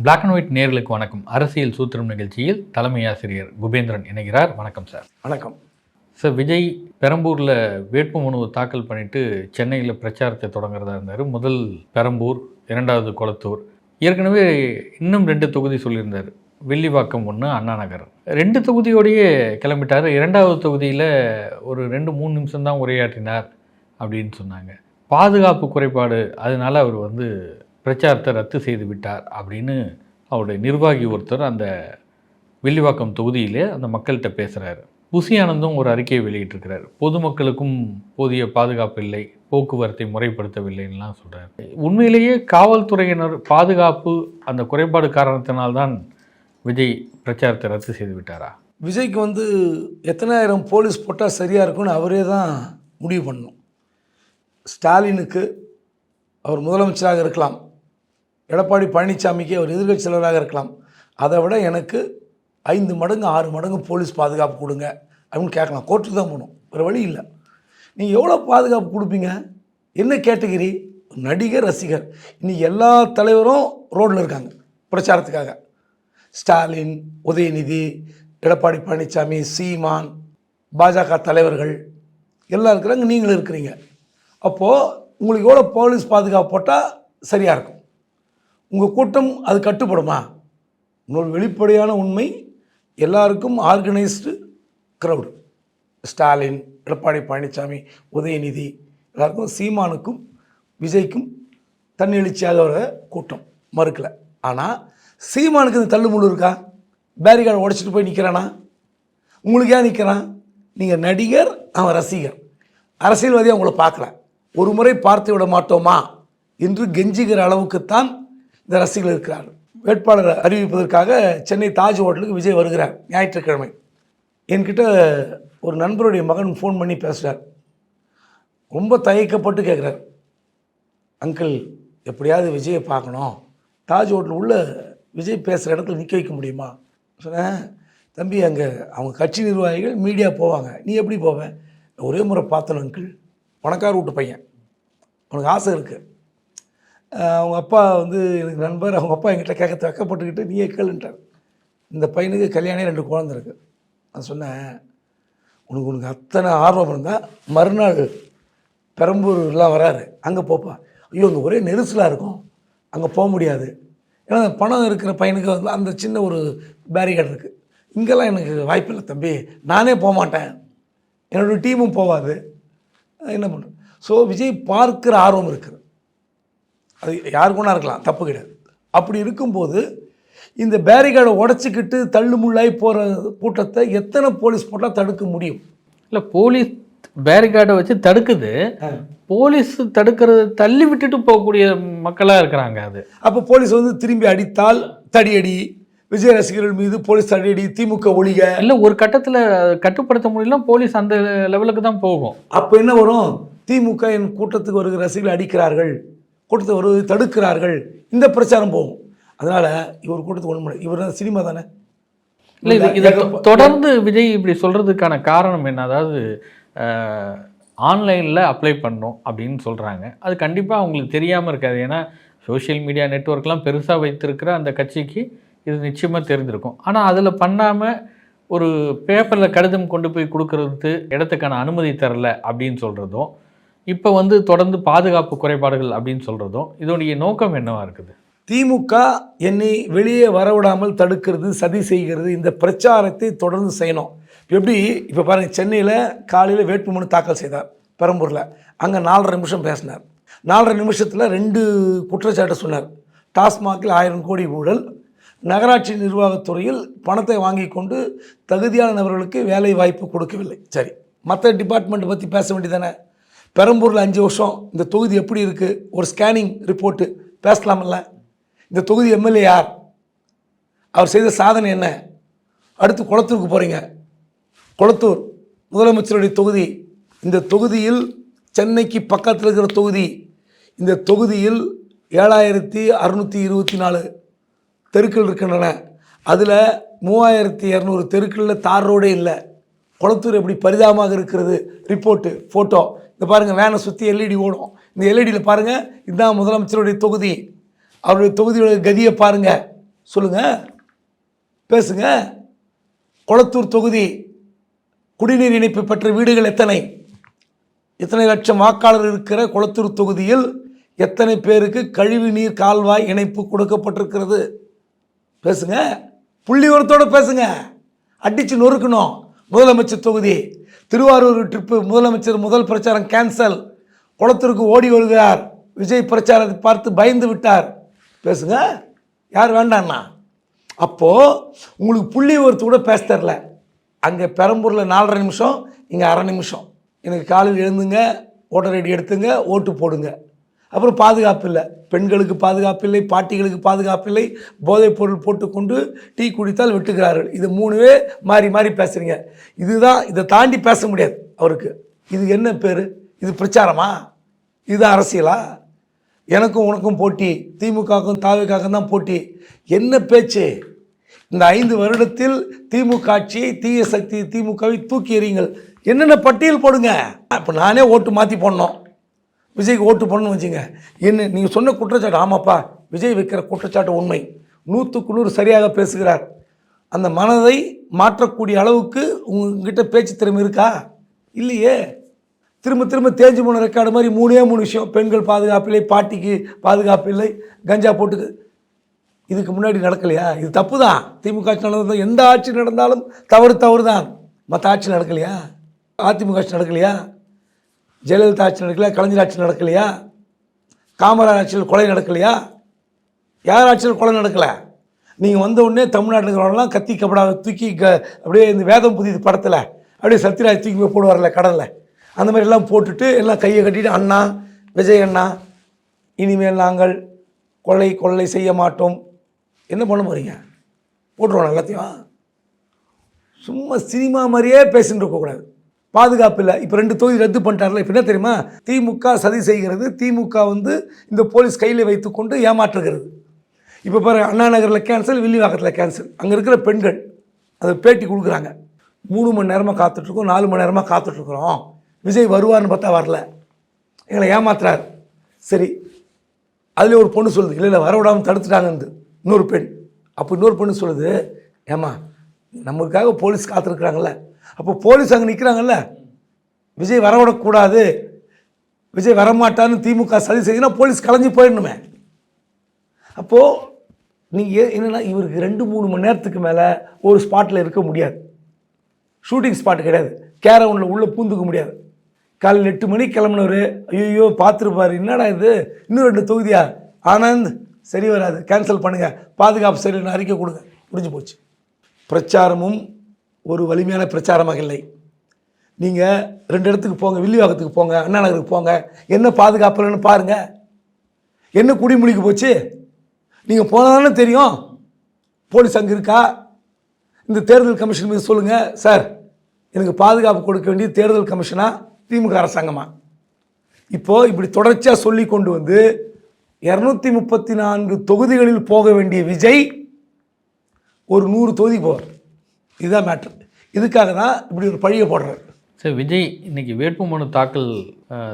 Black and white நேயர்களுக்கு வணக்கம். அரசியல் சூத்திரம் நிகழ்ச்சியில் தலைமை ஆசிரியர் குபேந்திரன் இணைகிறார். வணக்கம் சார். வணக்கம் சார். விஜய் பெரம்பூரில் வேட்புமனு தாக்கல் பண்ணிட்டு சென்னையில் பிரச்சாரத்தை தொடங்குறதா இருந்தார். முதல் பெரம்பூர், இரண்டாவது கொளத்தூர், ஏற்கனவே இன்னும் 2 தொகுதி சொல்லியிருந்தார். வில்லிவாக்கம் 1, அண்ணா நகர் 2 தொகுதியோடையே கிளம்பிட்டார். 2வது தொகுதியில் ஒரு 2-3 நிமிஷம் தான் உரையாற்றினார் அப்படின்னு சொன்னாங்க. பாதுகாப்பு குறைபாடு, அதனால அவர் பிரச்சாரத்தை ரத்து செய்து விட்டார் அப்படின்னு அவருடைய நிர்வாகி ஒருத்தர் அந்த வில்லிவாக்கம் தொகுதியிலே அந்த மக்கள்கிட்ட பேசுகிறாரு. புசி ஆனந்தும் ஒரு அறிக்கையை வெளியிட்டிருக்கிறார். பொதுமக்களுக்கும் போதிய பாதுகாப்பு இல்லை, போக்குவரத்தை முறைப்படுத்தவில்லைன்னெலாம் சொல்கிறார். உண்மையிலேயே காவல்துறையினர் பாதுகாப்பு அந்த குறைபாடு காரணத்தினால்தான் விஜய் பிரச்சாரத்தை ரத்து செய்து விட்டாரா? விஜய்க்கு எத்தனாயிரம் போலீஸ் போட்டால் சரியாக இருக்கும்னு அவரே தான் முடிவு பண்ணணும். ஸ்டாலினுக்கு அவர் முதலமைச்சராக இருக்கலாம், எடப்பாடி பழனிசாமிக்கு அவர் எதிர்க்கட்சி தலைவராக இருக்கலாம், அதை விட எனக்கு 5 மடங்கு 6 மடங்கு போலீஸ் பாதுகாப்பு கொடுங்க அப்படின்னு கேட்கலாம். கோர்ட்டுக்கு தான் போகணும், வேறு வழி இல்லை. நீங்கள் எவ்வளோ பாதுகாப்பு கொடுப்பீங்க? என்ன கேட்டகிரி? நடிகர், ரசிகர். இன்றைக்கி எல்லா தலைவரும் ரோட்டில் இருக்காங்க பிரச்சாரத்துக்காக. ஸ்டாலின், உதயநிதி, எடப்பாடி பழனிசாமி, சீமான், பாஜக தலைவர்கள் எல்லாம் இருக்கிறாங்க, நீங்களும் இருக்கிறீங்க. அப்போது உங்களுக்கு எவ்வளோ போலீஸ் பாதுகாப்பு போட்டால் சரியாக இருக்கும்? உங்கள் கூட்டம் அது கட்டுப்படுமா? இன்னொரு வெளிப்படையான உண்மை, எல்லாருக்கும் ஆர்கனைஸ்டு க்ரௌடு. ஸ்டாலின், எடப்பாடி பழனிசாமி, உதயநிதி எல்லாருக்கும், சீமானுக்கும் விஜய்க்கும் தன்னெழுச்சியாக வர கூட்டம் மறுக்கலை. ஆனால் சீமானுக்கு இந்த தள்ளுமுள்ளு இருக்கா? பேரிகார்டை உடைச்சிட்டு போய் நிற்கிறானா? உங்களுக்கு ஏன் நிற்கிறான்? நீங்கள் நடிகர், அவன் ரசிகர். அரசியல்வாதியாக அவங்கள பார்க்கல. ஒரு முறை பார்த்து விட மாட்டோமா என்று கெஞ்சுகிற அளவுக்குத்தான் இந்த ரசிகர்கள் இருக்கிறார். வேட்பாளரை அறிவிப்பதற்காக சென்னை தாஜ் ஹோட்டலுக்கு விஜய் வருகிறார் ஞாயிற்றுக்கிழமை. என்கிட்ட ஒரு நண்பருடைய மகன் ஃபோன் பண்ணி பேசுகிறார். ரொம்ப தயக்கப்பட்டு கேட்குறார், அங்கிள் எப்படியாவது விஜயை பார்க்கணும், தாஜ் ஹோட்டல் உள்ள விஜய் பேசுகிற இடத்துல நிற்க வைக்க முடியுமா? சொன்னேன், தம்பி அங்கே அவங்க கட்சி நிர்வாகிகள் மீடியா போவாங்க, நீ எப்படி போவேன்? ஒரே முறை பார்த்தணும் அங்கிள், பணக்கார வீட்டு பையன், அவனுக்கு ஆசை இருக்குது. அவங்க அப்பா எனக்கு நண்பர், அவங்க அப்பா என்கிட்ட கேட்க வைக்கப்பட்டுக்கிட்டு நீயே கேளுன்ட்டார். இந்த பையனுக்கு கல்யாணம் 2 குழந்தை இருக்குது. நான் சொன்னேன், உனக்கு அத்தனை ஆர்வம் இருந்தால் மறுநாள் பெரம்பூர்லாம் வராரு, அங்கே போப்பா. ஐயோ அங்கே ஒரே நெரிசலாக இருக்கும், அங்கே போக முடியாது. ஏன்னா பணம் இருக்கிற பையனுக்கு அந்த சின்ன ஒரு பேரிகார்டு இருக்குது. இங்கெல்லாம் எனக்கு வாய்ப்பு இல்லை தம்பி, நானே போக மாட்டேன், என்னோடய டீமும் போகாது, என்ன பண்ணுறேன். ஸோ விஜய் பார்க்குற ஆர்வம் இருக்குது, அது யாருக்குன்னா இருக்கலாம், தப்பு கிடையாது. அப்படி இருக்கும்போது இந்த பேரிகார்டை உடச்சிக்கிட்டு தள்ளுமுள்ளாய் போகிற கூட்டத்தை எத்தனை போலீஸ் போட்டால் தடுக்க முடியும்? இல்லை, போலீஸ் பேரிகார்டை வச்சு தடுக்குது, போலீஸ் தடுக்கிறத தள்ளி விட்டுட்டு போகக்கூடிய மக்களாக இருக்கிறாங்க. அது அப்போ போலீஸ் திரும்பி அடித்தால் தடியடி, விஜய் ரசிகர்கள் மீது போலீஸ் தடியடி, திமுக ஒழிக. இல்லை, ஒரு கட்டத்தில் கட்டுப்படுத்த முடியல, போலீஸ் அந்த லெவலுக்கு தான் போகும். அப்போ என்ன வரும்? திமுக என் கூட்டத்துக்கு வருகிற ரசிகர்கள் அடிக்கிறார்கள், கூட்டத்தை வருவது தடுக்கிறார்கள், இந்த பிரச்சாரம் போகும். அதனால் இவர் கூட்டத்துக்கு ஒன்று முடியாது. இவர் சினிமா தானே. இல்லை, இதை தொடர்ந்து விஜய் இப்படி சொல்கிறதுக்கான காரணம் என்ன? அதாவது ஆன்லைனில் அப்ளை பண்ணணும் அப்படின்னு சொல்கிறாங்க. அது கண்டிப்பாக அவங்களுக்கு தெரியாமல் இருக்காது. ஏன்னா சோஷியல் மீடியா நெட்வொர்க்லாம் பெருசாக வைத்திருக்கிற அந்த கட்சிக்கு இது நிச்சயமாக தெரிஞ்சிருக்கும். ஆனால் அதில் பண்ணாமல் ஒரு பேப்பரில் கடிதம் கொண்டு போய் கொடுக்கறது இடத்துக்கான அனுமதி தரலை அப்படின்னு சொல்கிறதும், இப்போ தொடர்ந்து பாதுகாப்பு குறைபாடுகள் அப்படின்னு சொல்கிறதும், இதோடைய நோக்கம் என்னவா இருக்குது? திமுக என்னை வெளியே வரவிடாமல் தடுக்கிறது, சதி செய்கிறது. இந்த பிரச்சாரத்தை தொடர்ந்து செய்யணும். எப்படி இப்போ பாருங்கள், சென்னையில் காலையில் வேட்புமனு தாக்கல் செய்தார் பெரம்பூரில். அங்கே 4.5 நிமிஷம் பேசினார். 4.5 நிமிஷத்தில் 2 குற்றச்சாட்டு சொன்னார். டாஸ்மாகில் 1000 கோடி ஊழல், நகராட்சி நிர்வாகத்துறையில் பணத்தை வாங்கி கொண்டு தகுதியான நபர்களுக்கு வேலை வாய்ப்பு கொடுக்கவில்லை. சரி, மற்ற டிபார்ட்மெண்ட்டை பற்றி பேச வேண்டியதானே? பெரம்பூரில் 5 வருஷம் இந்த தொகுதி எப்படி இருக்குது, ஒரு ஸ்கேனிங் ரிப்போர்ட்டு பேசலாமில்ல? இந்த தொகுதி எம்எல்ஏ யார், அவர் செய்த சாதனை என்ன? அடுத்து கொளத்தூருக்கு போகிறீங்க. கொளத்தூர் முதலமைச்சருடைய தொகுதி. இந்த தொகுதியில் சென்னைக்கு பக்கத்தில் இருக்கிற தொகுதி. இந்த தொகுதியில் 7624 தெருக்கள் இருக்கின்றன. அதில் 3200 தெருக்களில் தார் ரோடே இல்லை. கொளத்தூர் எப்படி பரிதாபமாக இருக்கிறது. Report, photo. இந்த பாருங்கள், வேனை சுற்றி எல்இடி ஓடும். இந்த எல்இடியில் பாருங்கள், இதுதான் முதலமைச்சருடைய தொகுதி, அவருடைய தொகுதியோட கதியை பாருங்கள். சொல்லுங்கள், பேசுங்க. கொளத்தூர் தொகுதி குடிநீர் இணைப்பு பெற்ற வீடுகள் எத்தனை லட்சம் வாக்காளர் இருக்கிற கொளத்தூர் தொகுதியில் எத்தனை பேருக்கு கழிவு நீர் கால்வாய் இணைப்பு கொடுக்கப்பட்டிருக்கிறது? பேசுங்க, புள்ளி உரத்தோடு பேசுங்க. அடித்து நொறுக்கணும். முதலமைச்சர் தொகுதி திருவாரூர் ட்ரிப்பு, முதலமைச்சர் முதல் பிரச்சாரம் கேன்சல், குளத்தூருக்கு ஓடி வருகிறார், விஜய் பிரச்சாரத்தை பார்த்து பயந்து விட்டார். பேசுங்க, யார் வேண்டாண்ணா? அப்போது உங்களுக்கு புள்ளி ஒருத்து கூட பேச தரல. அங்கே பெரம்பூரில் 4.5 நிமிஷம், இங்கே 1/2 நிமிஷம். எனக்கு காலையில் எழுந்துங்க, ஓட்டர் ஐடி எடுத்துங்க, ஓட்டு போடுங்க. அப்புறம் பாதுகாப்பு இல்லை, பெண்களுக்கு பாதுகாப்பு இல்லை, பாட்டிகளுக்கு பாதுகாப்பு இல்லை, போதைப் பொருள் போட்டுக்கொண்டு டீ குடித்தால் வெட்டுகிறார்கள். இது 3வே மாறி மாறி பேசுகிறீங்க. இதுதான், இதை தாண்டி பேச முடியாது அவருக்கு. இது என்ன பேர்? இது பிரச்சாரமா? இதுதான் அரசியலா? எனக்கும் உனக்கும் போட்டி, திமுகவுக்கும் தாவேக்காவுக்கும் தான் போட்டி. என்ன பேச்சு? இந்த 5 வருடத்தில் திமுக ஆட்சியை, தீய சக்தி திமுகவை தூக்கி எறியுங்கள். என்னென்ன பட்டியல் போடுங்க. இப்போ நானே ஓட்டு மாற்றி போடணும், விஜய்க்கு ஓட்டு போடணும்னு வச்சுங்க. என்ன நீங்கள் சொன்ன குற்றச்சாட்டு, ஆமாப்பா விஜய் வைக்கிற குற்றச்சாட்டு உண்மை, 100க்கு 100 சரியாக பேசுகிறார். அந்த மனதை மாற்றக்கூடிய அளவுக்கு உங்ககிட்ட பேச்சு திறமை இருக்கா? இல்லையே. திரும்ப திரும்ப தேஞ்சு போன ரெக்கார்டு மாதிரி 3 விஷயம். பெண்கள் பாதுகாப்பு இல்லை, பாட்டிக்கு பாதுகாப்பு இல்லை, கஞ்சா போட்டுக்கு. இதுக்கு முன்னாடி நடக்கலையா? இது தப்பு தான். திமுக ஆட்சி நடந்தது, எந்த ஆட்சி நடந்தாலும் தவறு தான். மற்ற ஆட்சி நடக்கலையா? அதிமுக ஆட்சி நடக்கலையா? ஜெயலலிதா ஆட்சி நடக்கலையா? கலைஞர் ஆட்சி நடக்கலையா? காமராஜ் ஆட்சியில் கொலை நடக்கலையா? யார் ஆட்சியில் கொலை நடக்கலை? நீங்கள் வந்த உடனே தமிழ்நாட்டில் இருக்கிறவங்களாம் கத்தி கபடாவை தூக்கி அப்படியே இந்த வேதம் புதிது படத்தில் அப்படியே சத்யராஜ் தூக்கி போய் போடுவார்ல கடலில், அந்த மாதிரி எல்லாம் போட்டுட்டு எல்லாம் கையை கட்டிட்டு, அண்ணா விஜய் அண்ணா இனிமேல் நாங்கள் கொள்ளை செய்ய மாட்டோம். என்ன பண்ண போகிறீங்க? போட்டுருவோம் எல்லாத்தையும். சும்மா சினிமா மாதிரியே பேசிட்டு இருக்கக்கூடாது. பாதுகாப்பு இல்லை. இப்போ 2 தொகுதி ரத்து பண்ணிட்டார்ல. இப்போ என்ன தெரியுமா? திமுக சதி செய்கிறது. திமுக இந்த போலீஸ் கையில் வைத்துக்கொண்டு ஏமாற்றுகிறது. இப்போ பாரு, அண்ணா நகரில் கேன்சல், வில்லிவாக்கத்தில் கேன்சல். அங்கே இருக்கிற பெண்கள் அதை பேட்டி கொடுக்குறாங்க. 3 மணி நேரமாக காத்துட்ருக்கோம், 4 மணி நேரமாக காத்துட்ருக்குறோம், விஜய் வருவார்னு பார்த்தா வரல, எங்களை ஏமாத்துறாரு. சரி, அதில் ஒரு பொண்ணு சொல்லுது, இல்லை வர விடாமல் தடுத்துட்டாங்கன்னு. இன்னொரு பெண். அப்போ இன்னொரு பொண்ணு சொல்லுது, ஏம்மா நமக்காக போலீஸ் காத்திருக்கிறாங்கல்ல, அப்போ போலீஸ் அங்கே நிற்கிறாங்கல்ல, விஜய் வரவிடக்கூடாது, விஜய் வரமாட்டான்னு திமுக சதி செய்யுன்னா போலீஸ் கலைஞ்சி போயிடணுமே. அப்போது நீங்கள் என்னென்னா, இவருக்கு 2-3 மணி நேரத்துக்கு மேலே ஒரு ஸ்பாட்டில் இருக்க முடியாது. ஷூட்டிங் ஸ்பாட் கிடையாது, கேரவுனில் உள்ளே பூந்துக்க முடியாது. காலையில் 8 மணிக்கு கிளம்புனவர், ஐயோ பார்த்துருப்பார், என்னடா இது இன்னும் 2 தொகுதியா, ஆனந்த் சரி வராது, கேன்சல் பண்ணுங்கள், பாதுகாப்பு சரியில்லைன்னு அறிக்கை கொடுங்க, முடிஞ்சு போச்சு. பிரச்சாரமும் ஒரு வலிமையான பிரச்சாரமாக இல்லை. நீங்கள் 2 இடத்துக்கு போங்க, வில்லிவாக்கத்துக்கு போங்க, அண்ணா நகருக்கு போங்க, என்ன பாதுகாப்பு இல்லைன்னு பாருங்கள். என்ன குடிமொழிக்கு போச்சு? நீங்கள் போனாதானே தெரியும் போலீஸ் அங்கே இருக்கா. இந்த தேர்தல் கமிஷன் மீது சொல்லுங்கள், சார் எனக்கு பாதுகாப்பு கொடுக்க வேண்டிய தேர்தல் கமிஷனா திமுக அரசாங்கமா? இப்போது இப்படி தொடர்ச்சியாக சொல்லி கொண்டு 234 தொகுதிகளில் போக வேண்டிய விஜய் ஒரு 100 தொகுதி போவார். இதுதான் மேட்ரு. இதுக்காக தான் இப்படி ஒரு பழியை போடுறாரு. சரி, விஜய் இன்னைக்கு வேட்புமனு தாக்கல்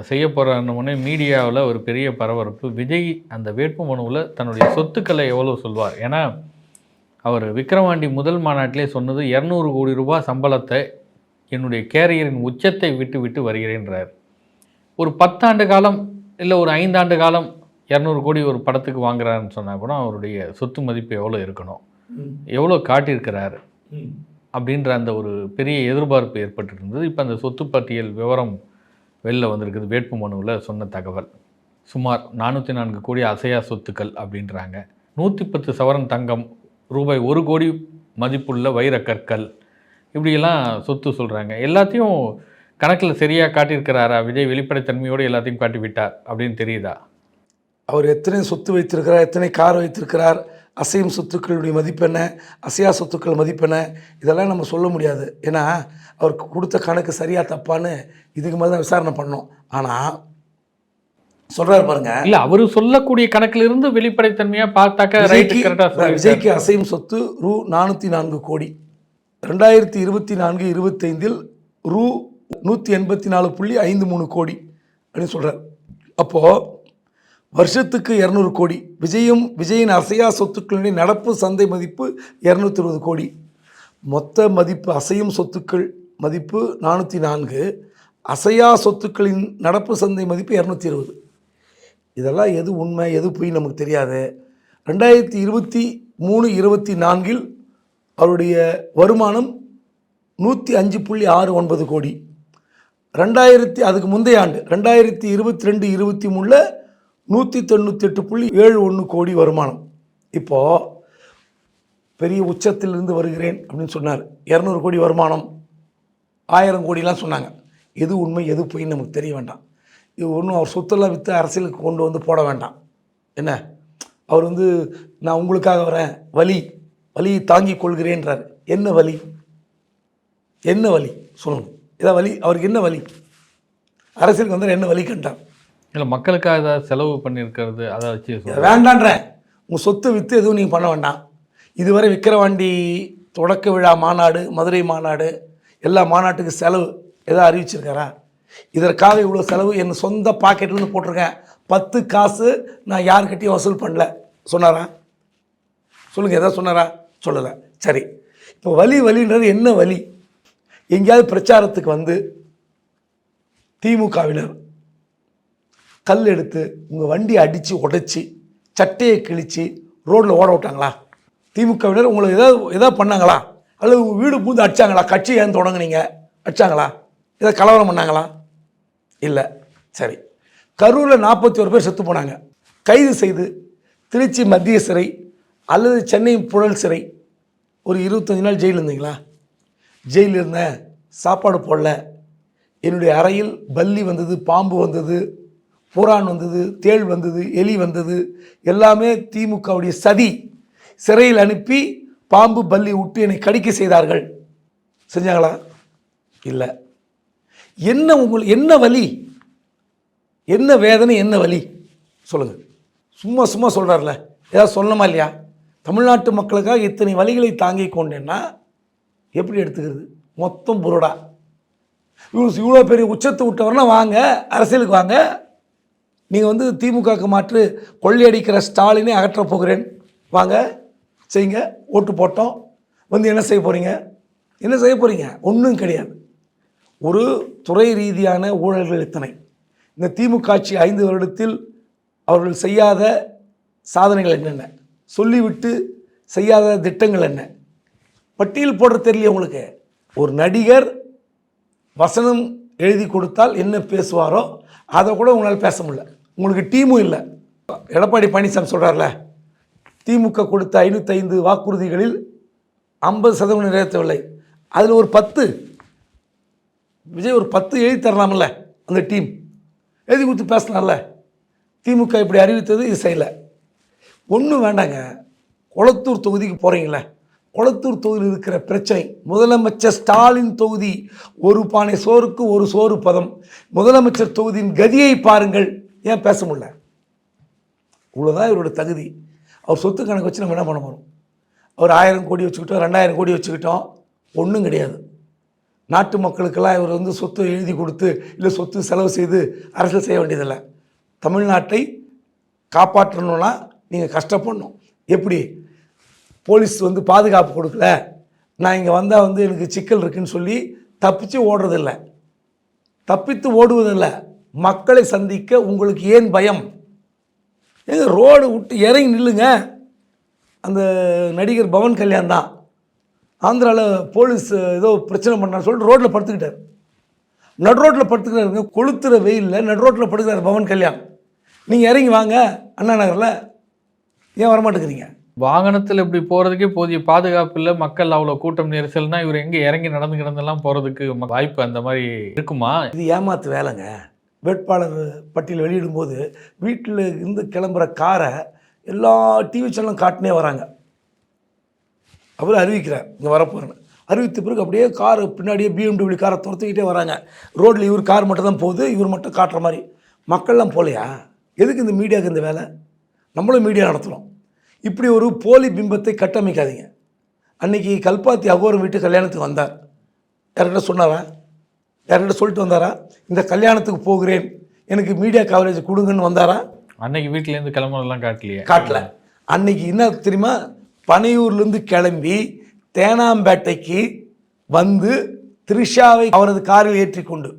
செய்ய போகிறாருன்னு மீடியாவில் ஒரு பெரிய பரபரப்பு. விஜய் அந்த வேட்புமனுவில் தன்னுடைய சொத்துக்களை எவ்வளோ சொல்வார்? ஏன்னா அவர் விக்கிரவாண்டி முதல் மாநாட்டிலே சொன்னது 200 கோடி ரூபாய் சம்பளத்தை என்னுடைய கேரியரின் உச்சத்தை விட்டு விட்டு வருகிறேன்றார். ஒரு 10 ஆண்டு காலம் இல்லை ஒரு 5 ஆண்டு காலம் 200 கோடி ஒரு படத்துக்கு வாங்குறாருன்னு சொன்னால் கூட அவருடைய சொத்து மதிப்பு எவ்வளோ இருக்கணும், எவ்வளோ காட்டியிருக்கிறார் அப்படின்ற அந்த ஒரு பெரிய எதிர்பார்ப்பு ஏற்பட்டிருந்தது. இப்போ அந்த சொத்து பட்டியல் விவரம் வெளில வந்திருக்குது. வேட்பு மனுவில் சொன்ன தகவல் சுமார் 404 கோடி அசையா சொத்துக்கள் அப்படின்றாங்க. 110 சவரன் தங்கம், ரூபாய் 1 கோடி மதிப்புள்ள வைரக்கற்கள், இப்படியெல்லாம் சொத்து சொல்கிறாங்க. எல்லாத்தையும் கணக்கில் சரியாக காட்டியிருக்கிறாரா விஜய்? வெளிப்படைத்தன்மையோடு எல்லாத்தையும் காட்டிவிட்டார் அப்படின்னு தெரியுதா? அவர் எத்தனை சொத்து வைத்திருக்கிறார், எத்தனை கார் வைத்திருக்கிறார், அசையும் சொத்துக்களுடைய மதிப்பு என்ன, அசையா சொத்துக்கள் மதிப்பு என்ன, இதெல்லாம் நம்ம சொல்ல முடியாது. ஏன்னா அவருக்கு கொடுத்த கணக்கு சரியாக தப்பான்னு இதுக்கு மேலே தான் விசாரணை பண்ணோம். ஆனால் சொல்கிறார் பாருங்க, இல்லை அவர் சொல்லக்கூடிய கணக்கிலிருந்து வெளிப்படைத்தன்மையாக பார்த்தாக்க விஜய்க்கு அசையும் சொத்து ரூ 404 கோடி, 2024-25 ரூ 184.53 கோடி அப்படின்னு சொல்கிறார். அப்போது வருஷத்துக்கு 200 கோடி. விஜயின் அசையா சொத்துக்களுடைய நடப்பு சந்தை மதிப்பு 220 கோடி. மொத்த மதிப்பு அசையும் சொத்துக்கள் மதிப்பு 404, அசையா சொத்துக்களின் நடப்பு சந்தை மதிப்பு 220. இதெல்லாம் எது உண்மை எது பொய் நமக்கு தெரியாது. 2023-24 அவருடைய வருமானம் 105.69 கோடி. அதுக்கு முந்தைய ஆண்டு 2022-23 198.71 கோடி வருமானம். இப்போது பெரிய உச்சத்திலிருந்து வருகிறேன் அப்படின்னு சொன்னார். 200 கோடி வருமானம், 1000 கோடிலாம் சொன்னாங்க. எது உண்மை எது பொய்ன்னு நமக்கு தெரிய வேண்டாம். இது ஒன்றும் அவர் சொத்தெல்லாம் விற்று அரசியலுக்கு கொண்டு வந்து போட வேண்டாம். என்ன அவர் நான் உங்களுக்காக வரேன், வலியை தாங்கிக் கொள்கிறேன்றார். என்ன வலி சொல்லுங்க. இதான் வலி. அவருக்கு என்ன வலி? அரசியலுக்கு வந்தால் என்ன வலி கண்டார்? இல்லை, மக்களுக்காக ஏதாவது செலவு பண்ணியிருக்கிறது அதை வச்சு வேண்டான்றேன். உங்கள் சொத்தை விற்று எதுவும் நீங்கள் பண்ண வேண்டாம். இதுவரை விக்கிரவாண்டி தொடக்க விழா மாநாடு, மதுரை மாநாடு, எல்லா மாநாட்டுக்கு செலவு எதாவது அறிவிச்சிருக்காரா? இதற்காக இவ்வளோ செலவு என் சொந்த பாக்கெட்லேருந்து போட்டிருக்கேன், 10 காசு நான் யார்கிட்டையும் வசூல் பண்ணல சொன்னாரா? சொல்லுங்கள், எதாவது சொன்னாரா? சொல்லலை. சரி, இப்போ வலின்றது என்ன வலி? எங்கேயாவது பிரச்சாரத்துக்கு திமுகவினர் கல் எடுத்து உங்கள் வண்டியை அடித்து உடைச்சி சட்டையை கிழித்து ரோட்டில் ஓட விட்டாங்களா? திமுகவினர் உங்களுக்கு எதாவது பண்ணாங்களா? அல்லது உங்கள் வீடு பூந்து அடித்தாங்களா? கட்சி ஏன் தொடங்குனீங்க அடித்தாங்களா? ஏதாவது கலவரம் பண்ணாங்களா? இல்லை. சரி, கரூரில் 41 பேர் செத்து போனாங்க. கைது செய்து திருச்சி மத்திய சிறை அல்லது சென்னை புழல் சிறை ஒரு 25 நாள் ஜெயில் இருந்தீங்களா? ஜெயிலில் இருந்தேன், சாப்பாடு போடல, என்னுடைய அறையில் பல்லி வந்தது, பாம்பு வந்தது, புறான் வந்தது, தேள் வந்தது, எலி வந்தது, எல்லாமே திமுகவுடைய சதி. சிறையில் அனுப்பி பாம்பு பல்லி விட்டு என்னை கடிக்க செய்தார்கள். செஞ்சாங்களா? இல்லை. உங்களுக்கு என்ன வலி, என்ன வேதனை, என்ன வலி சொல்லுங்கள். சும்மா சொல்கிறார்ல, ஏதாவது சொல்லணுமா இல்லையா? தமிழ்நாட்டு மக்களுக்காக இத்தனை வலிகளை தாங்கி கொண்டேன்னா எப்படி எடுத்துக்கிறது? மொத்தம் புரோடா. இவ்வளோ பெரிய உச்சத்தை விட்டவர்னா வாங்க, அரசியலுக்கு வாங்க. நீங்கள் திமுகவுக்கு மாற்று கொள்ளையடிக்கிற ஸ்டாலினை அகற்றப் போகிறேன், வாங்க செய்யுங்க. ஓட்டு போட்டோம், என்ன செய்ய போகிறீங்க? ஒன்றும் கிடையாது. ஒரு துறை ரீதியான ஊழல்கள் எத்தனை. இந்த திமுக ஆட்சி 5 வருடத்தில் அவர்கள் செய்யாத சாதனைகள் என்னென்ன, சொல்லிவிட்டு செய்யாத திட்டங்கள் என்ன, பட்டியல் போடுற தெரியல உங்களுக்கு. ஒரு நடிகர் வசனம் எழுதி கொடுத்தால் என்ன பேசுவாரோ அதை கூட உங்களால் பேச முடியல. உங்களுக்கு டீமும் இல்லை. எடப்பாடி பழனிசாமி சொல்கிறார்ல, திமுக கொடுத்த 505 வாக்குறுதிகளில் 50% நிறைவேற்றவில்லை. அதில் ஒரு 10 விஜய் ஒரு 10 எழுதி தரலாம்ல. அந்த டீம் எழுதி கொடுத்து பேசலாம்ல. திமுக இப்படி அறிவித்தது, இது செய்யலை. ஒன்றும் வேண்டாங்க. கொளத்தூர் தொகுதிக்கு போகிறீங்களே, கொளத்தூர் தொகுதியில் இருக்கிற பிரச்சனை, முதலமைச்சர் ஸ்டாலின் தொகுதி, ஒரு பானை சோறுக்கு ஒரு சோறு பதம். முதலமைச்சர் தொகுதியின் கதியை பாருங்கள். ஏன் பேச முடியல? இவ்வளோதான் இவரோட தகுதி. அவர் சொத்து கணக்கு வச்சு நம்ம என்ன பண்ண போகிறோம்? அவர் 1000 கோடி வச்சுக்கிட்டோம், 2000 கோடி வச்சுக்கிட்டோம், ஒன்றும் கிடையாது. நாட்டு மக்களுக்கெல்லாம் இவர் சொத்து எழுதி கொடுத்து இல்லை சொத்து செலவு செய்து அரசியல் செய்ய வேண்டியதில்லை. தமிழ்நாட்டை காப்பாற்றணும்னா நீங்கள் கஷ்டப்படணும். எப்படி? போலீஸ் பாதுகாப்பு கொடுக்கல, நான் இங்கே வந்தால் எனக்கு சிக்கல் இருக்குன்னு சொல்லி தப்பித்து ஓடுறதில்லை, தப்பித்து ஓடுவதில்லை. மக்களை சந்திக்க உங்களுக்கு ஏன் பயம்? ரோடு விட்டு இறங்கி நில்லுங்க. அந்த நடிகர் பவன் கல்யாண் தான் ஆந்திராவில் போலீஸ் ஏதோ பிரச்சனை பண்ணான்னு சொல்லிட்டு ரோட்டில் படுத்துக்கிட்டார். நடு ரோட்டில் படுத்துக்கிறாருங்க, கொளுத்துற வெயிலில் நடு ரோட்டில் படுத்துக்கிறார் பவன் கல்யாண். நீங்கள் இறங்கி வாங்க அண்ணா நகரில், ஏன் வரமாட்டேங்கிறீங்க? வாகனத்தில் இப்படி போகிறதுக்கே போதிய பாதுகாப்பு இல்லை, மக்கள் அவ்வளோ கூட்டம் நெரிசல்னா இவர் எங்கே இறங்கி நடந்து கிடந்தெல்லாம் போகிறதுக்கு வாய்ப்பு அந்த மாதிரி இருக்குமா? இது ஏமாத்து வேலைங்க. வேட்பாளர் பட்டியல் வெளியிடும்போது வீட்டில் இருந்து கிளம்புற காரை எல்லா டிவி சேனலும் காட்டினே வராங்க. அவர் அறிவிக்கிறார் இங்கே வரப்போகிறேன்னு. அறிவித்த பிறகு அப்படியே கார் பின்னாடியே BMW காரை துரத்துக்கிட்டே வராங்க. ரோட்டில் இவர் கார் மட்டும் தான் போகுது, இவர் மட்டும் காட்டுற மாதிரி. மக்கள்லாம் போகலையா? எதுக்கு இந்த மீடியாவுக்கு இந்த வேலை? நம்மளும் மீடியா நடத்துகிறோம். இப்படி ஒரு போலி பிம்பத்தை கட்டமைக்காதீங்க. அன்றைக்கி கல்பாத்தி அகோரம் வீட்டு கல்யாணத்துக்கு வந்தார். யார்கிட்ட சொன்னாரா? யார்கிட்ட சொல்லிட்டு வந்தாரா? இந்த கல்யாணத்துக்கு போகிறேன், எனக்கு மீடியா கவரேஜ் கொடுங்கன்னு வந்தாரா? அன்னைக்கு வீட்டிலேருந்து கிளம்புறதெல்லாம் காட்டலையே. காட்டல. அன்னைக்கு என்ன தெரியுமா, பனையூர்லேருந்து கிளம்பி தேனாம்பேட்டைக்கு வந்து த்ரிஷாவை அவரது காரில் ஏற்றிக்கொண்டு,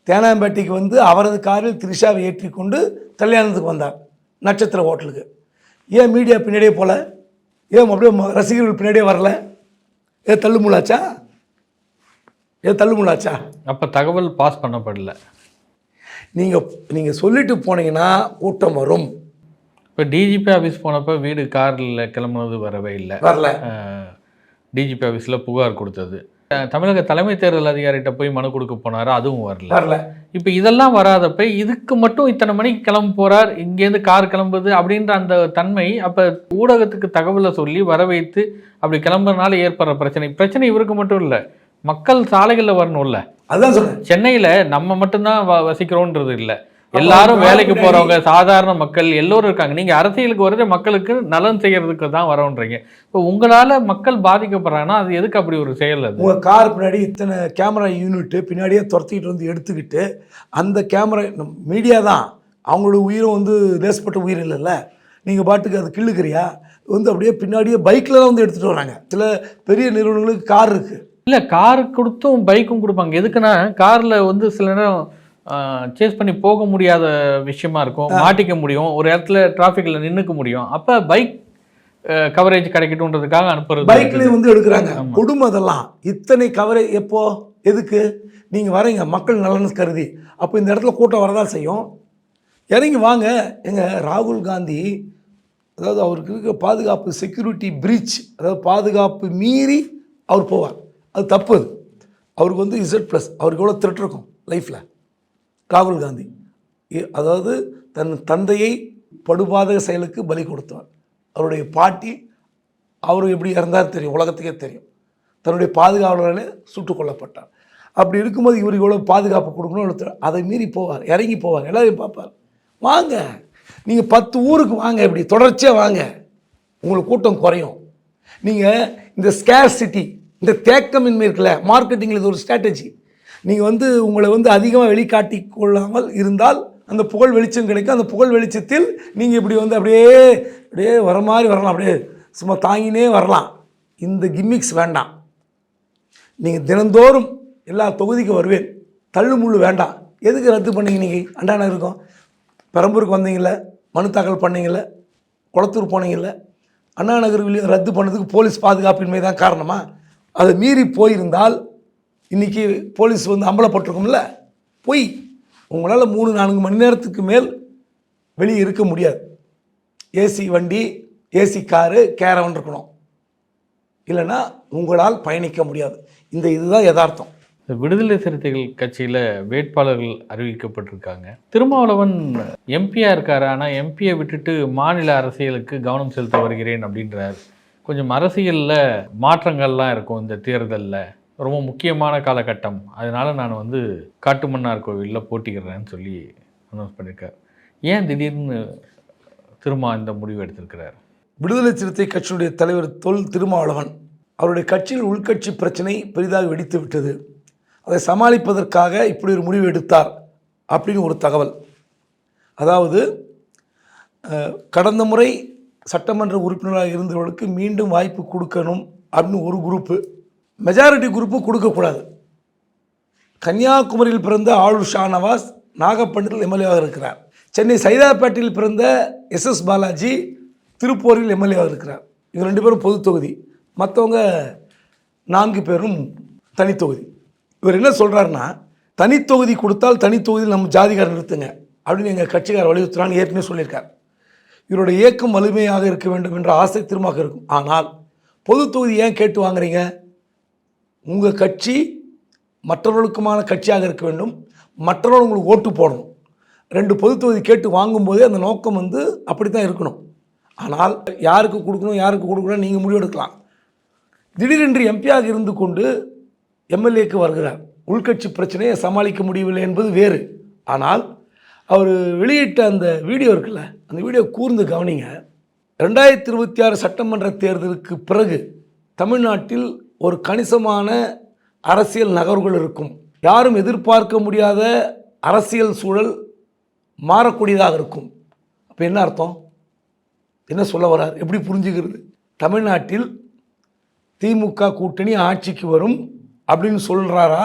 தேனாம்பேட்டைக்கு வந்து அவரது காரில் த்ரிஷாவை ஏற்றிக்கொண்டு கல்யாணத்துக்கு வந்தார் நட்சத்திர ஹோட்டலுக்கு. ஏன் மீடியா பின்னாடியே போல? ஏன் அப்படியே ரசிகர்கள் பின்னாடியே வரல? ஏன் தள்ளுமுள்ளாச்சா? அப்போ தகவல் பாஸ் பண்ணப்படல. நீங்கள் சொல்லிட்டு போனீங்கன்னா கூட்டம் வரும். இப்போ டிஜிபி ஆஃபீஸ் போனப்போ வீடு காரில் கிளம்புனது வரவே இல்லை. வரல. டிஜிபி ஆஃபீஸில் புகார் கொடுத்தது. தமிழக தலைமை தேர்தல் அதிகாரிகிட்ட போய் மனு கொடுக்க போனார், அதுவும் வரல. இப்போ இதெல்லாம் வராதப்ப இதுக்கு மட்டும் இத்தனை மணிக்கு கிளம்ப போகிறார், இங்கேருந்து கார் கிளம்புது அப்படின்ற அந்த தன்மை அப்போ ஊடகத்துக்கு தகவலை சொல்லி வர வைத்து அப்படி கிளம்புறதுனால ஏற்படுற பிரச்சனை இவருக்கு மட்டும் இல்லை, மக்கள் சாலைகளில் வரணும்ல. அதுதான் சொல்றேன். சென்னையில் நம்ம மட்டும்தான் வசிக்கிறோன்றது இல்லை, எல்லாரும் வேலைக்கு போறவங்க, சாதாரண மக்கள் எல்லோரும் இருக்காங்க. நீங்க அரசியலுக்கு வரது மக்களுக்கு நலன் செய்யறதுக்கு தான் வரோன்றீங்க. இப்போ உங்களால மக்கள் பாதிக்கப்படுறாங்கன்னா அது எதுக்கு அப்படி ஒரு செயல்? அது உங்க கார் பின்னாடி இத்தனை கேமரா யூனிட்டு பின்னாடியே துரத்திக்கிட்டு வந்து எடுத்துக்கிட்டு, அந்த கேமரா மீடியா தான், அவங்களோட உயிரும் வந்து லேசப்பட்ட உயிர் இல்லைல்ல. நீங்கள் பாட்டுக்கு அது கிள்ளுக்கிறியா வந்து அப்படியே பின்னாடியே பைக்கில் தான் வந்து எடுத்துகிட்டு வராங்க. சில பெரிய நிறுவனங்களுக்கு கார் இருக்குது. இல்லை, காரு கொடுத்தும் பைக்கும் கொடுப்பாங்க. எதுக்குன்னா காரில் வந்து சில நேரம் சேஸ் பண்ணி போக முடியாத விஷயமா இருக்கும், மாட்டிக்க முடியும், ஒரு இடத்துல டிராஃபிக்கில் நின்றுக்க முடியும். அப்போ பைக் கவரேஜ் கிடைக்கட்டும்ன்றதுக்காக அனுப்புறது. பைக்லேயும் வந்து எடுக்கிறாங்க. கொடுமை அதெல்லாம். இத்தனை கவரேஜ் எப்போ எதுக்கு? நீங்கள் வரீங்க மக்கள் நலன் கருதி, அப்போ இந்த இடத்துல கூட்டம் வரதான் செய்யும். இறங்கி வாங்க. எங்கள் ராகுல் காந்தி, அதாவது அவருக்கு இருக்க பாதுகாப்பு செக்யூரிட்டி பிரீச், அதாவது பாதுகாப்பு மீறி அவர் போவார், அது தப்பு. அது அவருக்கு வந்து Z+, அவருக்கு எவ்வளோ த்ரெட் இருக்கும் லைஃப்பில். ராகுல் காந்தி அதாவது தன் தந்தையை படுபாதக செயலுக்கு பலி கொடுத்தவர். அவருடைய பாட்டி, அவர் எப்படி இறந்தார் தெரியும், உலகத்துக்கே தெரியும். தன்னுடைய பாதுகாவலர்களே சுட்டுக் கொல்லப்பட்டார். அப்படி இருக்கும்போது இவருக்கு எவ்வளோ பாதுகாப்பு கொடுக்கணும், அதை மீறி போவார், இறங்கி போவார், எல்லாரையும் பார்ப்பார். வாங்க, நீங்கள் 10 ஊருக்கு வாங்க, இப்படி தொடர்ச்சியாக வாங்க, உங்களுக்கு கூட்டம் குறையும். நீங்கள் இந்த ஸ்கேர்சிட்டி, இந்த தேக்கமின்மை இருக்குல்ல, மார்க்கெட்டிங்கில் இது ஒரு ஸ்ட்ராட்டஜி. நீங்கள் வந்து உங்களை வந்து அதிகமாக வெளிக்காட்டி கொள்ளாமல் இருந்தால் அந்த புகழ் வெளிச்சம் கிடைக்கும். அந்த புகழ் வெளிச்சத்தில் நீங்கள் இப்படி வந்து அப்படியே வர மாதிரி வரலாம், அப்படியே சும்மா தாங்கினே வரலாம். இந்த கிம்மிக்ஸ் வேண்டாம். நீங்கள் தினந்தோறும் எல்லா தொகுதிக்கும் வருவேன், தள்ளுமுள்ளு வேண்டாம். எதுக்கு ரத்து பண்ணீங்க? நீங்கள் அண்டான இருக்கும், பெரம்பூருக்கு வந்தீங்கள, மனு தாக்கல் பண்ணீங்கள, குளத்தூர் போனீங்கள, அண்ணா நகர் ரத்து பண்ணதுக்கு போலீஸ் பாதுகாப்பின்மை தான் காரணமா? அதை மீறி போயிருந்தால் இன்றைக்கி போலீஸ் வந்து அம்பலப்பட்டிருக்கும்ல. போய் உங்களால் 3-4 மணி நேரத்துக்கு மேல் வெளியே இருக்க முடியாது. ஏசி வண்டி, ஏசி காரு, கேரவன் இருக்கணும், இல்லைன்னா உங்களால் பயணிக்க முடியாது. இதுதான் யதார்த்தம். விடுதலை சிறுத்தைகள் கட்சியில் வேட்பாளர்கள் அறிவிக்கப்பட்டிருக்காங்க. திருமாவளவன் எம்பியாக இருக்கார், ஆனால் எம்பியை விட்டுட்டு மாநில அரசியலுக்கு கவனம் செலுத்த வருகிறேன் அப்படின்றார். கொஞ்சம் அரசியலில் மாற்றங்கள்லாம் இருக்கும் இந்த தேர்தலில், ரொம்ப முக்கியமான காலகட்டம், அதனால் நான் வந்து காட்டுமன்னார் கோவிலில் போட்டிக்கிறேன்னு சொல்லி அனௌன்ஸ் பண்ணியிருக்கார். ஏன் திடீர்னு இந்த முடிவு எடுத்திருக்கிறார்? விடுதலை சிறுத்தை கட்சியுடைய தலைவர் திருமாவளவன் அவருடைய கட்சியில் உள்கட்சி பிரச்சனை பெரிதாக வெடித்து விட்டது, அதை சமாளிப்பதற்காக இப்படி ஒரு முடிவு எடுத்தார் அப்படின்னு ஒரு தகவல். அதாவது கடந்த முறை சட்டமன்ற உறுப்பினராக இருந்தவர்களுக்கு மீண்டும் வாய்ப்பு கொடுக்கணும் அப்படின்னு ஒரு குரூப்பு, மெஜாரிட்டி குரூப்பு கொடுக்கக்கூடாது. கன்னியாகுமரியில் பிறந்த ஆளுர் ஷாநவாஸ் நாகப்பட்டினத்தில் எம்எல்ஏவாக இருக்கிறார். சென்னை சைதாப்பேட்டையில் பிறந்த SS பாலாஜி திருப்பூரில் எம்எல்ஏவாக இருக்கிறார். இவங்க 2 பேரும் பொது தொகுதி, மற்றவங்க 4 பேரும் தனித்தொகுதி. இவர் என்ன சொல்கிறாருன்னா, தனித்தொகுதி கொடுத்தால் தனித்தொகுதியில் நம்ம ஜாதிகாரர் நிறுத்துங்க அப்படின்னு எங்கள் கட்சிக்காரர் வலியுறுத்துறான்னு ஏற்கனவே சொல்லியிருக்கார். இவருடைய இயக்கம் வலிமையாக இருக்க வேண்டும் என்ற ஆசை திரும்ப இருக்கும். ஆனால் பொது தொகுதி ஏன் கேட்டு வாங்குறீங்க? உங்கள் கட்சி மற்றவர்களுக்குமான கட்சியாக இருக்க வேண்டும், மற்றவர்கள் உங்களுக்கு ஓட்டு போடணும். 2 பொது தொகுதி கேட்டு வாங்கும்போதே அந்த நோக்கம் வந்து அப்படி தான் இருக்கணும். ஆனால் யாருக்கு கொடுக்கணும் யாருக்கு கொடுக்கணும் நீங்கள் முடிவெடுக்கலாம். திடீரென்று எம்பியாக இருந்து கொண்டு எம்எல்ஏக்கு வருகிறார். உள்கட்சி பிரச்சனையை சமாளிக்க முடியவில்லை என்பது வேறு. ஆனால் அவர் வெளியிட்ட அந்த வீடியோ இருக்குல்ல, அந்த வீடியோ கூர்ந்து கவனிங்க. 2026 சட்டமன்ற தேர்தலுக்கு பிறகு தமிழ்நாட்டில் ஒரு கணிசமான அரசியல் நகர்வுகள் இருக்கும். யாரும் எதிர்பார்க்க முடியாத அரசியல் சூழல் மாறக்கூடியதாக இருக்கும். அப்போ என்ன அர்த்தம்? என்ன சொல்ல வர்றார்? எப்படி புரிஞ்சுக்கிறது? தமிழ்நாட்டில் திமுக கூட்டணி ஆட்சிக்கு வரும் அப்படின்னு சொல்கிறாரா,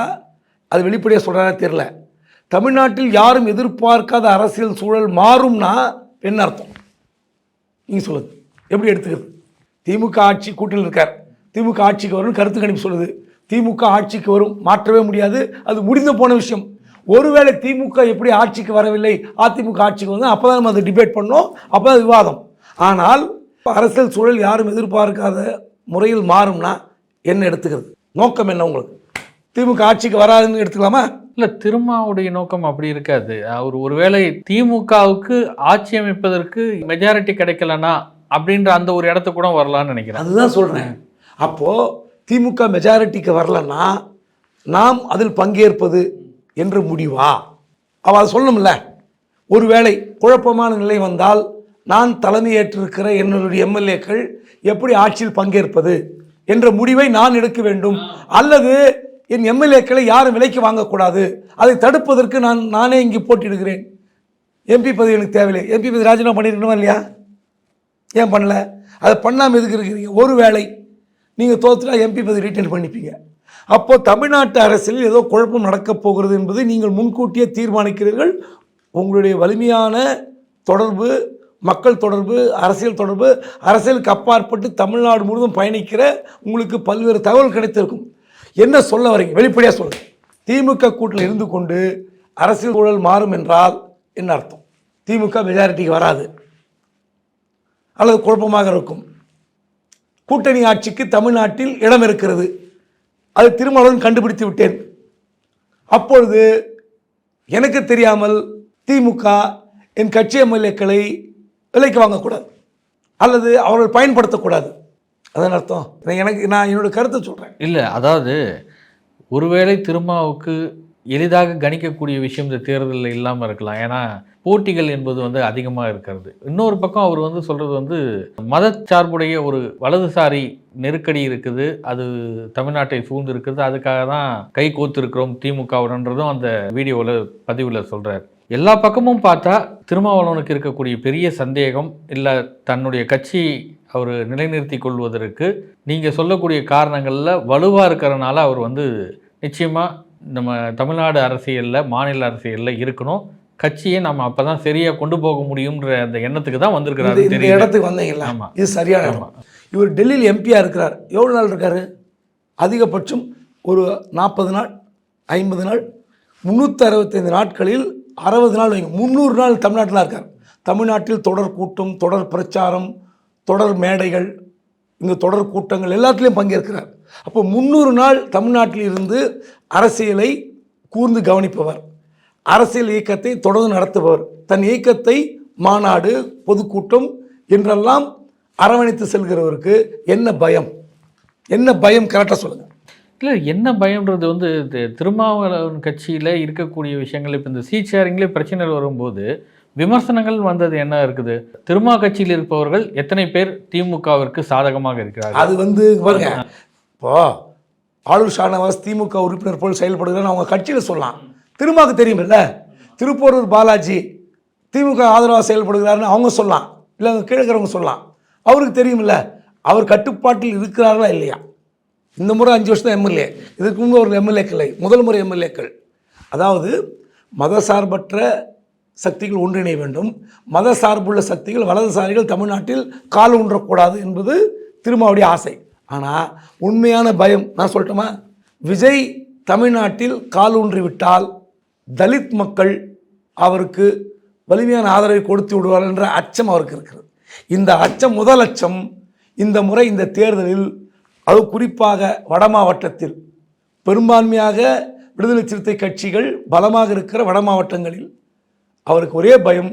அது வெளிப்படையாக சொல்கிறாரா தெரியல. தமிழ்நாட்டில் யாரும் எதிர்பார்க்காத அரசியல் சூழல் மாறும்னா என்ன அர்த்தம்? நீங்கள் சொல்லுது, எப்படி எடுத்துக்கிறது? திமுக ஆட்சி கூட்டணியில் இருக்கார், திமுக ஆட்சிக்கு வரும்னு கருத்து கணிப்பு சொல்லுது. திமுக ஆட்சிக்கு வரும், மாற்றவே முடியாது, அது முடிந்து போன விஷயம். ஒருவேளை திமுக எப்படி ஆட்சிக்கு வரவில்லை, அதிமுக ஆட்சிக்கு வந்து அப்போ தான் நம்ம அதை டிபேட் பண்ணோம், அப்போ தான் விவாதம். ஆனால் அரசியல் சூழல் யாரும் எதிர்பார்க்காத முறையில் மாறும்னா என்ன எடுத்துக்கிறது? நோக்கம் என்ன உங்களுக்கு? திமுக ஆட்சிக்கு வராதுன்னு எடுத்துக்கலாமா? இல்லை, திருமாவுடைய நோக்கம் அப்படி இருக்காது. அவர் ஒருவேளை திமுகவுக்கு ஆட்சி அமைப்பதற்கு மெஜாரிட்டி கிடைக்கலனா அப்படின்ற அந்த ஒரு இடத்து கூட வரலான்னு நினைக்கிறேன். அதுதான் சொல்கிறேன். அப்போது திமுக மெஜாரிட்டிக்கு வரலன்னா நாம் அதில் பங்கேற்பது என்று முடிவா? அவள் அதை சொல்லணும்ல. ஒருவேளை குழப்பமான நிலை வந்தால் நான் தலைமையேற்றிருக்கிற என்னுடைய எம்எல்ஏக்கள் எப்படி ஆட்சியில் பங்கேற்பது என்ற முடிவை நான் எடுக்க வேண்டும். அல்லது என் எம்எல்ஏக்களை யாரும் விலைக்கு வாங்கக்கூடாது, அதை தடுப்பதற்கு நானே இங்கே போட்டியிடுகிறேன். எம்பி பதவி எனக்கு தேவையில்லை, எம்பி பதவி ராஜினாமா பண்ணியிருக்கணுமா இல்லையா? ஏன் பண்ணல? அதை பண்ணாமல் எதுக்கு இருக்கிறீங்க? ஒருவேளை நீங்கள் தோற்றுனா எம்பி பதவி ரீட்டைன் பண்ணிப்பீங்க. அப்போது தமிழ்நாட்டு அரசியலில் ஏதோ குழப்பம் நடக்கப் போகிறது என்பதை நீங்கள் முன்கூட்டியே தீர்மானிக்கிறீர்கள். உங்களுடைய வலிமையான தொடர்பு, மக்கள் தொடர்பு, அரசியல் தொடர்பு, அரசியலுக்கு அப்பாற்பட்டு தமிழ்நாடு முழுவதும் பயணிக்கிற உங்களுக்கு பல்வேறு தகவல் கிடைத்திருக்கும். என்ன சொல்ல வரீங்க? வெளிப்படையாக சொல்லுங்கள். திமுக கூட்டணியில் இருந்து கொண்டு அரசியல் சூழல் மாறும் என்றால் என்ன அர்த்தம்? திமுக மெஜாரிட்டிக்கு வராது அல்லது குழப்பமாக இருக்கும். கூட்டணி ஆட்சிக்கு தமிழ்நாட்டில் இடம் இருக்கிறது, அது திருமாவளவன் கண்டுபிடித்து விட்டேன். அப்பொழுது எனக்கு தெரியாமல் திமுக என் கட்சி எம்எல்ஏக்களை விலைக்கு வாங்கக்கூடாது அல்லது அவர்கள் பயன்படுத்தக்கூடாது. அதன் அர்த்தம் நான் என்னோட கருத்தை சொல்கிறேன். இல்லை, அதாவது ஒருவேளை திருமாவுக்கு எளிதாக கணிக்கக்கூடிய விஷயம் இந்த தேர்தலில் இல்லாமல் இருக்கலாம். ஏன்னா போட்டிகள் என்பது வந்து அதிகமாக இருக்கிறது. இன்னொரு பக்கம் அவர் வந்து சொல்கிறது வந்து மதச்சார்புடைய ஒரு வலதுசாரி நெருக்கடி இருக்குது, அது தமிழ்நாட்டை சூழ்ந்து இருக்குது, அதுக்காக தான் கை கோத்திருக்கிறோம் திமுகவுடன்றதும் அந்த வீடியோவில் பதிவில் சொல்கிறார். எல்லா பக்கமும் பார்த்தா திருமாவளவனுக்கு இருக்கக்கூடிய பெரிய சந்தேகம் இல்லை தன்னுடைய கட்சி அவர் நிலைநிறுத்தி கொள்வதற்கு நீங்கள் சொல்லக்கூடிய காரணங்களில் வலுவாக இருக்கிறனால அவர் வந்து நிச்சயமாக நம்ம தமிழ்நாடு அரசியலில் மாநில அரசியலில் இருக்கணும், கட்சியை நம்ம அப்போ தான் சரியாக கொண்டு போக முடியுன்ற அந்த எண்ணத்துக்கு தான் வந்திருக்கிறாரு. இந்த இடத்துக்கு வந்தீங்களா? ஆமாம், இது சரியான இடம். இவர் டெல்லியில் எம்பியாக இருக்கிறார். எவ்வளோ நாள் இருக்கார்? அதிகபட்சம் ஒரு 40 நாள், 50 நாள், 365 நாட்களில் 60 நாள் வைங்க, 300 நாள் தமிழ்நாட்டில் இருக்கார். தமிழ்நாட்டில் தொடர் கூட்டம், தொடர் பிரச்சாரம், தொடர் மேடைகள், இங்கே தொடர் கூட்டங்கள் எல்லாத்துலேயும் பங்கேற்கிறார். அப்போ 300 நாள் தமிழ்நாட்டில் இருந்து அரசியலை கூர்ந்து கவனிப்பவர், அரசியல் இயக்கத்தை தொடர்ந்து நடத்துபவர், தன் இயக்கத்தை மாநாடு, பொதுக்கூட்டம் என்றெல்லாம் அரவணைத்து செல்கிறவருக்கு என்ன பயம்? என்ன பயம்? கரெக்டாக சொல்லுங்கள். இல்லை, என்ன பயம்ன்றது வந்து திருமாவளவன் கட்சியில் இருக்கக்கூடிய விஷயங்கள். இப்போ இந்த சீட் ஷேரிங்லேயே பிரச்சனைகள் வரும்போது விமர்சனங்கள் வந்தது என்ன இருக்குது? திருமா கட்சியில் இருப்பவர்கள் எத்தனை பேர் திமுகவிற்கு சாதகமாக இருக்கிறார்கள்? அது வந்து பாருங்க, இப்போ ஆளுநர் ஷானவாஸ் திமுக உறுப்பினர் போல் செயல்படுகிறான்னு அவங்க கட்சியில் சொல்லலாம். திருமாவுக்கு தெரியுமில்ல, திருப்பூரூர் பாலாஜி திமுக ஆதரவாக செயல்படுகிறாருன்னு அவங்க சொல்லலாம், இல்லை அவங்க கீழே இருக்கிறவங்க சொல்லலாம். அவருக்கு தெரியுமில்ல அவர் கட்டுப்பாட்டில் இருக்கிறார்களா இல்லையா. இந்த முறை 5 வருஷம் தான் எம்எல்ஏ, இதுக்கு முன்பு ஒரு எம்எல்ஏக்கள் இல்லை, முதல் முறை எம்எல்ஏக்கள். அதாவது மதசார்பற்ற சக்திகள் ஒன்றிணைய வேண்டும், மத சார்புள்ள சக்திகள், வலதுசாரிகள் தமிழ்நாட்டில் கால் ஊன்றக்கூடாது என்பது திருமாவுடைய ஆசை. ஆனால் உண்மையான பயம் நான் சொல்லட்டுமா? விஜய் தமிழ்நாட்டில் கால் ஊன்றிவிட்டால் தலித் மக்கள் அவருக்கு வலிமையான ஆதரவை கொடுத்து விடுவார் என்ற அச்சம் அவருக்கு இருக்கிறது. இந்த அச்சம், முதல் அச்சம் இந்த முறை இந்த தேர்தலில், அது குறிப்பாக வட மாவட்டத்தில் பெரும்பான்மையாக விடுதலை சிறுத்தை கட்சிகள் பலமாக இருக்கிற வட மாவட்டங்களில் அவருக்கு ஒரே பயம்,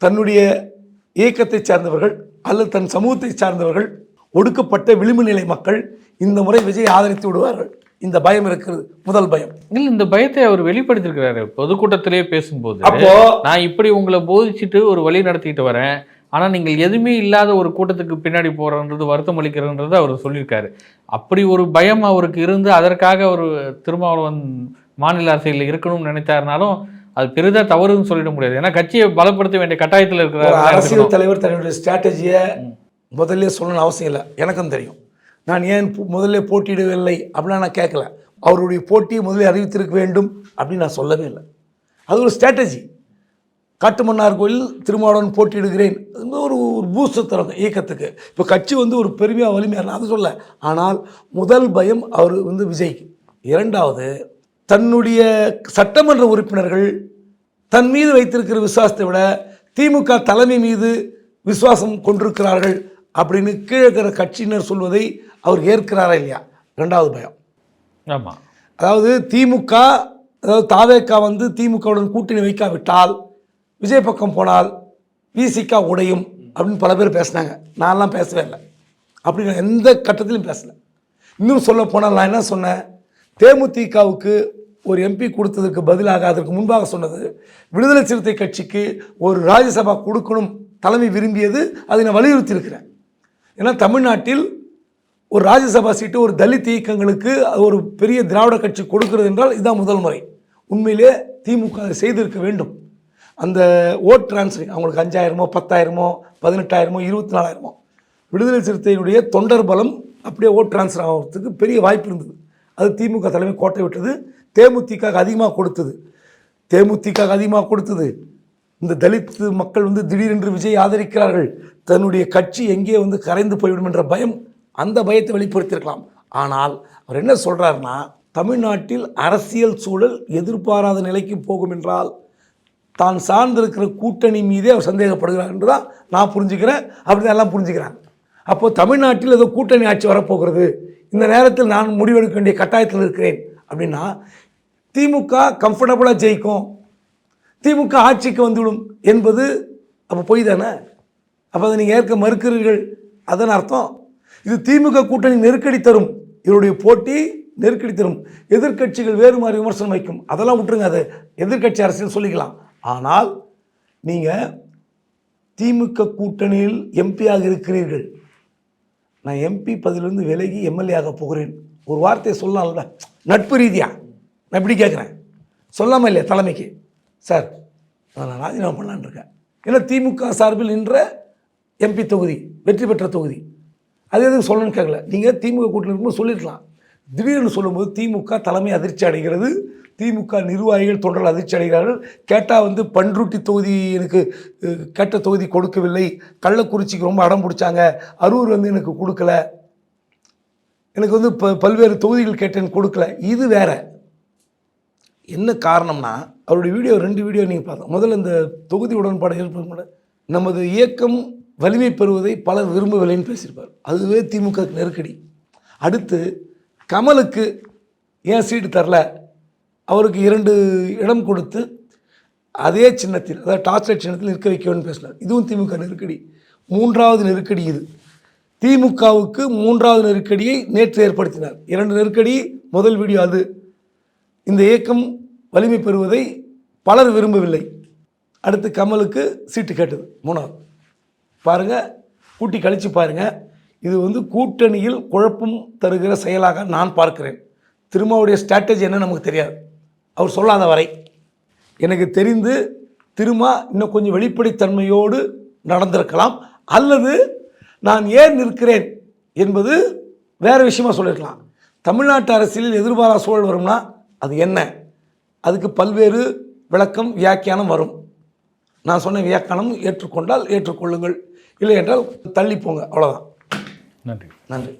தன்னுடைய இயக்கத்தை சார்ந்தவர்கள் அல்லது தன் சமூகத்தை சார்ந்தவர்கள், ஒடுக்கப்பட்ட விளிம்பு நிலை மக்கள் இந்த முறை விஜய் ஆதரித்து விடுவார்கள். இந்த பயம் இருக்கிறது, முதல் பயம். இல்லை, இந்த பயத்தை அவர் வெளிப்படுத்திருக்கிறாரு பொதுக்கூட்டத்திலேயே பேசும்போது. அப்போ நான் இப்படி உங்களை போதிச்சுட்டு ஒரு வழி நடத்திட்டு வரேன், ஆனால் நீங்கள் எதுவுமே இல்லாத ஒரு கூட்டத்துக்கு பின்னாடி போகிறன்றது வருத்தம் அளிக்கிறன்றது அவர் சொல்லியிருக்காரு. அப்படி ஒரு பயம் அவருக்கு இருந்து அதற்காக ஒரு திருமாவளவன் மாநில அரசியலில் இருக்கணும்னு நினைத்தாருனாலும் அது பெரிதாக தவறுன்னு சொல்லிட முடியாது. ஏன்னா கட்சியை பலப்படுத்த வேண்டிய கட்டாயத்தில் ஒரு இருக்கிற அரசியல் தலைவர் தன்னுடைய ஸ்ட்ராட்டஜியை முதல்ல சொல்லணும்னு அவசியம் இல்லை. எனக்கும் தெரியும். நான் ஏன் முதல்ல போட்டியிடவில்லை அப்படின்னா நான் கேட்கல. அவருடைய போட்டியை முதலில் அறிவித்திருக்க வேண்டும் அப்படின்னு நான் சொல்லவே இல்லை. அது ஒரு ஸ்ட்ராட்டஜி. காட்டுமன்னார் கோயில் திருமாவளவன் போட்டியிடுகிறேன் ஒரு பூஸ்ட் தரும் இயக்கத்துக்கு. இப்போ கட்சி ஒரு பெருமையாக வலிமையாக அது சொல்ல. ஆனால் முதல் பயம் அவர் விஜய்க்கு. இரண்டாவது, தன்னுடைய சட்டமன்ற உறுப்பினர்கள் தன் மீது வைத்திருக்கிற விசுவாசத்தை விட திமுக தலைமை மீது விசுவாசம் கொண்டிருக்கிறார்கள் அப்படின்னு கீழே இருக்கிற கட்சியினர் சொல்வதை அவர் ஏற்கிறாரா இல்லையா? ரெண்டாவது பயம். ஆமாம். அதாவது திமுக, அதாவது தாவேக்கா திமுகவுடன் கூட்டணி வைக்காவிட்டால் விஜய் பக்கம் போனால் விசிகா உடையும் அப்படின்னு பல பேர் பேசினாங்க. நான்லாம் பேசவே இல்லை. அப்படி நான் எந்த கட்டத்திலும் பேசலை. இன்னும் சொல்ல போனால் நான் என்ன சொன்னேன், தேமுதிகவுக்கு ஒரு எம்பி கொடுத்ததுக்கு பதிலாக அதற்கு முன்பாக சொன்னது, விடுதலை சிறுத்தை கட்சிக்கு ஒரு ராஜ்யசபா கொடுக்கணும் தலைமை விரும்பியது. அதை நான் வலியுறுத்தி இருக்கிறேன். ஏன்னா தமிழ்நாட்டில் ஒரு ராஜ்யசபா சீட்டு ஒரு தலித் இயக்கங்களுக்கு ஒரு பெரிய திராவிட கட்சி கொடுக்கிறது என்றால் இதுதான் முதல் முறை. உண்மையிலே திமுக அதை செய்திருக்க வேண்டும். அந்த ஓட் டிரான்ஸ்ஃபரிங் அவங்களுக்கு 5000 10,000 18,000 24,000 விடுதலை சிறுத்தையினுடைய தொண்டர் பலம் அப்படியே ஓட் டிரான்ஸ்ஃபர் ஆகிறதுக்கு பெரிய வாய்ப்பு இருந்தது. அது திமுக தலைமை கோட்டை விட்டது. தேமுதிக அதிகமாக கொடுத்தது. இந்த தலித் மக்கள் திடீரென்று விஜய் ஆதரிக்கிறார்கள், தன்னுடைய கட்சி எங்கே கரைந்து போய்விடும் என்ற பயம், அந்த பயத்தை வெளிப்படுத்தியிருக்கலாம். ஆனால் அவர் என்ன சொல்கிறாருன்னா, தமிழ்நாட்டில் அரசியல் சூழல் எதிர்பாராத நிலைக்கு போகும் என்றால் தான் சார்ந்திருக்கிற கூட்டணி மீதே அவர் சந்தேகப்படுகிறார் என்று தான் நான் புரிஞ்சுக்கிறேன். அப்படி எல்லாம் புரிஞ்சுக்கிறாங்க. அப்போது தமிழ்நாட்டில் ஏதோ கூட்டணி ஆட்சி வரப்போகிறது, இந்த நேரத்தில் நான் முடிவெடுக்க வேண்டிய கட்டாயத்தில் இருக்கிறேன் அப்படின்னா திமுக கம்ஃபர்டபுளாக ஜெயிக்கும், திமுக ஆட்சிக்கு வந்துவிடும் என்பது அப்போ பொய் தானே? அப்போ அதை நீங்கள் ஏற்க மறுக்கிறீர்கள். அதன் அர்த்தம் இது திமுக கூட்டணி நெருக்கடி தரும், இவருடைய போட்டி நெருக்கடி தரும், எதிர்க்கட்சிகள் வேறு மாதிரி விமர்சனம் வைக்கும். அதெல்லாம் விட்டுருங்க, அது எதிர்க்கட்சி அரசியல் சொல்லிக்கலாம். ஆனால் நீங்கள் திமுக கூட்டணியில் எம்பியாக இருக்கிறீர்கள், நான் எம்பி பதவியிலிருந்து விலகி எம்எல்ஏ ஆக போகிறேன், ஒரு வார்த்தையை சொல்லலாம்ல நட்பு ரீதியாக. நான் இப்படி கேட்குறேன், சொல்லாமல் இல்லையா தலைமைக்கு, சார் நான் ராஜினாமா பண்ணலான்னு இருக்கேன். ஏன்னா திமுக சார்பில் நின்ற எம்பி தொகுதி, வெற்றி பெற்ற தொகுதி, அது எதுவும் சொல்லணும்னு கேட்கல. நீங்கள் திமுக கூட்டணி இருக்கும்போது சொல்லியிருக்கலாம். திடீர்னு சொல்லும்போது திமுக தலைமை அதிர்ச்சி அடைகிறது, திமுக நிர்வாகிகள் தொண்டர்கள் அதிர்ச்சி அடைகிறார்கள். கேட்டால் பண்ருட்டி தொகுதி எனக்கு கேட்ட தொகுதி கொடுக்கவில்லை, கள்ளக்குறிச்சிக்கு ரொம்ப அடம் பிடிச்சாங்க, அரூர் எனக்கு கொடுக்கல, எனக்கு பல்வேறு தொகுதிகள் கேட்டேன்னு கொடுக்கல. இது வேற. என்ன காரணம்னா அவருடைய வீடியோ 2 வீடியோ நீங்கள் பார்த்தோம். முதல்ல இந்த தொகுதி உடன்பாடு ஏற்பட நமது இயக்கம் வலிமை பெறுவதை பலர் விரும்பவில்லைன்னு பேசியிருப்பார். அதுவே திமுக நெருக்கடி. அடுத்து கமலுக்கு ஏன் சீட்டு தரல, அவருக்கு 2 இடம் கொடுத்து அதே சின்னத்தில், அதாவது டார்ச்லைட் சின்னத்தில் நிற்க வைக்கணும்னு பேசினார். இதுவும் திமுக நெருக்கடி. 3வது நெருக்கடி இது. திமுகவுக்கு 3வது நெருக்கடியை நேற்று ஏற்படுத்தினார். 2 நெருக்கடி. முதல் வீடியோ அது. இந்த இயக்கம் வலிமை பெறுவதை பலர் விரும்பவில்லை. அடுத்து கமலுக்கு சீட்டு கேட்டது 3வது. பாருங்கள், கூட்டி கழித்து பாருங்கள். இது கூட்டணியில் குழப்பம் தருகிற செயலாக நான் பார்க்கிறேன். திருமாவுடைய ஸ்ட்ராட்டஜி என்ன நமக்கு தெரியாது, அவர் சொல்லாத வரை. எனக்கு தெரிந்து திருமா இன்னும் கொஞ்சம் வெளிப்படைத்தன்மையோடு நடந்திருக்கலாம், அல்லது நான் ஏன் நிற்கிறேன் என்பது வேறு விஷயமாக சொல்லியிருக்கலாம். தமிழ்நாட்டு அரசியலில் எதிர்பாராத சூழல் வரும்னா அது என்ன, அதுக்கு பல்வேறு விளக்கம் வியாக்கியானம் வரும். நான் சொன்ன வியாக்கியானம் ஏற்றுக்கொண்டால் ஏற்றுக்கொள்ளுங்கள், இல்லை என்றால் தள்ளி போங்க, அவ்வளோதான். நன்றி. நன்றி.